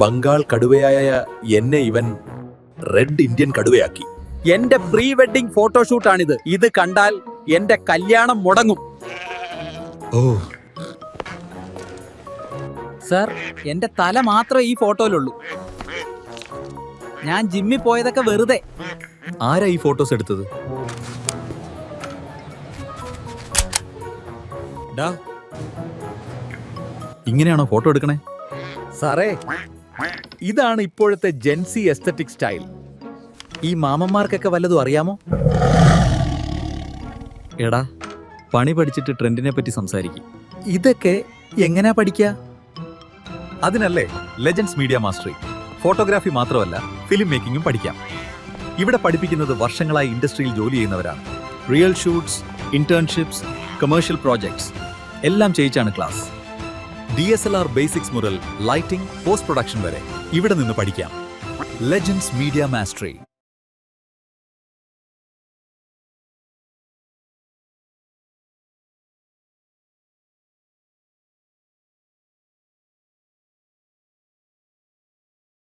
ബംഗാൾ കടുവയായ എന്നെ ഇവൻ red Indian കടുവയാക്കി. എന്റെ പ്രീ വെഡിങ് ഫോട്ടോഷൂട്ടാണിത്. ഇത് കണ്ടാൽ എന്റെ കല്യാണം മുടങ്ങും. ഓ, സർ, എന്റെ തല മാത്രമേ ഈ ഫോട്ടോയിലുള്ളൂ. ഞാൻ ജിമ്മിൽ പോയതൊക്കെ വെറുതെ. ആരാ ഈ ഫോട്ടോസ് എടുത്തത്? ഡാ, ഇങ്ങനെയാണോ ഫോട്ടോ എടുക്കണേ? സാറേ, ഇതാണ് ഇപ്പോഴത്തെ ജെൻസി എസ്തറ്റിക് സ്റ്റൈൽ. ഈ മാമന്മാർക്കൊക്കെ വല്ലതും അറിയാമോ? എടാ, പണി പഠിച്ചിട്ട് ട്രെൻഡിനെ പറ്റി സംസാരിക്കും. ഇതൊക്കെ എങ്ങനെയാ പഠിക്കുക? അതിനല്ലേ ലെജൻഡ്സ് മീഡിയ മാസ്റ്ററി. ഫോട്ടോഗ്രാഫി മാത്രമല്ല, ഫിലിം മേക്കിങ്ങും പഠിക്കാം. ഇവിടെ പഠിപ്പിക്കുന്നത് വർഷങ്ങളായി ഇൻഡസ്ട്രിയിൽ ജോലി ചെയ്യുന്നവരാണ്. Real shoots, internships, commercial projects എല്ലാം ചെയ്യിച്ചാണ് ക്ലാസ്. DSLR ബേസിക്സ് മുതൽ ലൈറ്റിംഗ്, പോസ്റ്റ് പ്രൊഡക്ഷൻ വരെ ഇവിടെ നിന്ന് പഠിക്കാം. Legends media mastery.